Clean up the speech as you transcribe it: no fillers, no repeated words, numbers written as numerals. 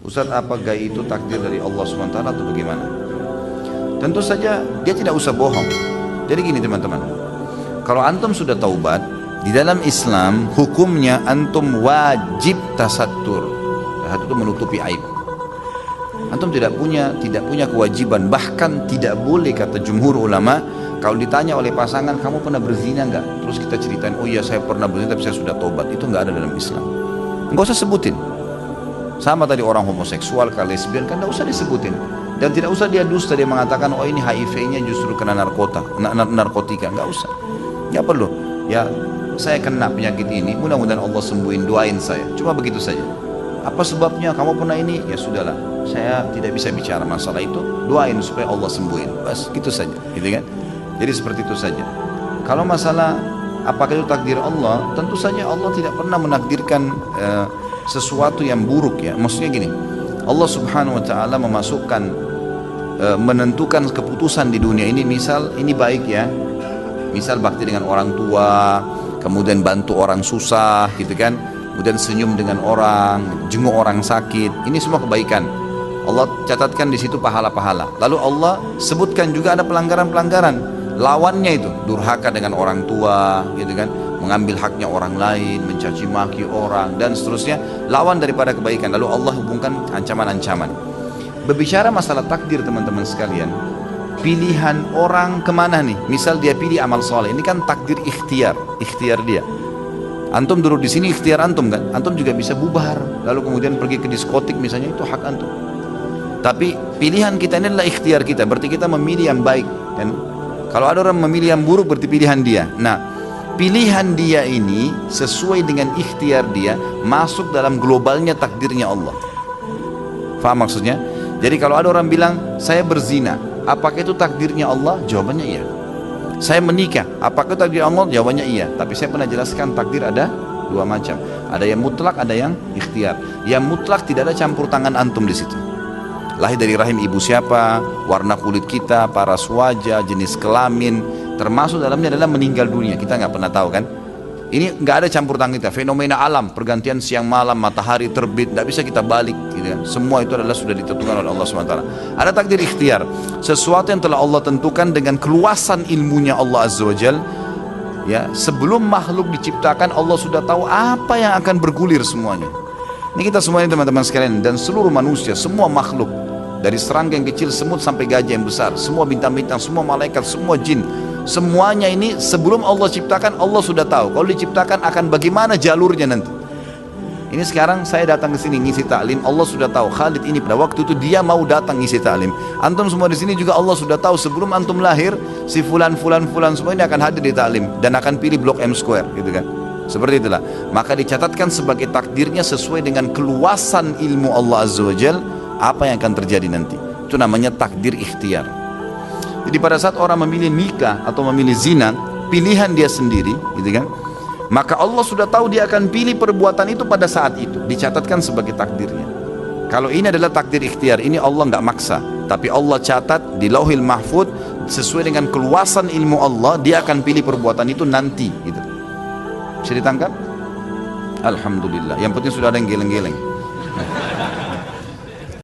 Ustaz, apakah itu takdir dari Allah SWT atau bagaimana? Tentu saja dia tidak usah bohong. Jadi gini teman-teman, kalau antum sudah taubat, di dalam Islam hukumnya antum wajib tasattur. Tasatur itu menutupi aib. Antum tidak punya kewajiban, bahkan tidak boleh, kata jumhur ulama, kalau ditanya oleh pasangan, kamu pernah berzina enggak? Terus kita ceritain, oh iya saya pernah berzina tapi saya sudah taubat. Itu enggak ada dalam Islam. Enggak usah sebutin. Sama tadi orang homoseksual, lesbian, kan enggak usah disebutin. Dan tidak usah dia dusta, dia mengatakan, oh ini HIV-nya justru kena narkotika. Enggak usah. Enggak perlu. Ya, saya kena penyakit ini, mudah-mudahan Allah sembuhin, doain saya. Cuma begitu saja. Apa sebabnya kamu pernah ini? Ya sudahlah, saya tidak bisa bicara masalah itu, doain supaya Allah sembuhin. Bas, gitu saja, gitu kan? Jadi seperti itu saja. Kalau masalah apakah itu takdir Allah, tentu saja Allah tidak pernah menakdirkan sesuatu yang buruk ya. Maksudnya gini, Allah Subhanahu wa taala memasukkan menentukan keputusan di dunia ini, misal ini baik ya. Misal bakti dengan orang tua, kemudian bantu orang susah, gitu kan? Kemudian senyum dengan orang, jenguk orang sakit, ini semua kebaikan. Allah catatkan di situ pahala-pahala. Lalu Allah sebutkan juga ada pelanggaran-pelanggaran. Lawannya itu durhaka dengan orang tua, gitu kan? Mengambil haknya orang lain, mencaci maki orang dan seterusnya. Lawan daripada kebaikan. Lalu Allah hubungkan ancaman-ancaman. Berbicara masalah takdir teman-teman sekalian, pilihan orang kemana nih? Misal dia pilih amal soleh, ini kan takdir ikhtiar dia. Antum duduk di sini ikhtiar antum kan? Antum juga bisa bubar, lalu kemudian pergi ke diskotik misalnya, itu hak antum. Tapi pilihan kita ini adalah ikhtiar kita, berarti kita memilih yang baik. Dan kalau ada orang memilih yang buruk, berarti pilihan dia. Nah, pilihan dia ini sesuai dengan ikhtiar dia, masuk dalam globalnya takdirnya Allah. Faham maksudnya? Jadi kalau ada orang bilang, saya berzina, apakah itu takdirnya Allah? Jawabannya iya. Saya menikah, apakah takdir Allah? Jawabannya iya. Tapi saya pernah jelaskan takdir ada dua macam. Ada yang mutlak, ada yang ikhtiar. Yang mutlak tidak ada campur tangan antum di situ. Lahir dari rahim ibu siapa, warna kulit kita, paras wajah, jenis kelamin, termasuk dalamnya adalah meninggal dunia. Kita nggak pernah tahu kan? Ini nggak ada campur tangan kita. Fenomena alam, pergantian siang malam, matahari terbit, nggak bisa kita balik. Gitu kan? Semua itu adalah sudah ditentukan oleh Allah SWT. Ada takdir ikhtiar, sesuatu yang telah Allah tentukan dengan keluasan ilmunya Allah Azza wa Jal. Ya, sebelum makhluk diciptakan, Allah sudah tahu apa yang akan bergulir semuanya. Ini kita semuanya teman-teman sekalian, dan seluruh manusia, semua makhluk, dari serangga yang kecil, semut sampai gajah yang besar, semua bintang-bintang, semua malaikat, semua jin, semuanya ini sebelum Allah ciptakan, Allah sudah tahu kalau diciptakan akan bagaimana jalurnya nanti. Ini sekarang saya datang ke sini ngisi taklim, Allah sudah tahu Khalid ini pada waktu itu dia mau datang ngisi taklim. Antum semua di sini juga Allah sudah tahu sebelum antum lahir, si fulan semua ini akan hadir di taklim dan akan pilih blok M Square, gitu kan? Seperti itulah. Maka dicatatkan sebagai takdirnya sesuai dengan keluasan ilmu Allah Azza wa Jal, apa yang akan terjadi nanti. Itu namanya takdir ikhtiar. Jadi pada saat orang memilih nikah atau memilih zina, pilihan dia sendiri, gitu kan? Maka Allah sudah tahu dia akan pilih perbuatan itu pada saat itu, dicatatkan sebagai takdirnya. Kalau ini adalah takdir ikhtiar, ini Allah nggak maksa, tapi Allah catat di Lauhil Mahfud sesuai dengan keluasan ilmu Allah, dia akan pilih perbuatan itu nanti, gitu. Bisa ditangkap? Alhamdulillah. Yang penting sudah ada yang geleng-geleng.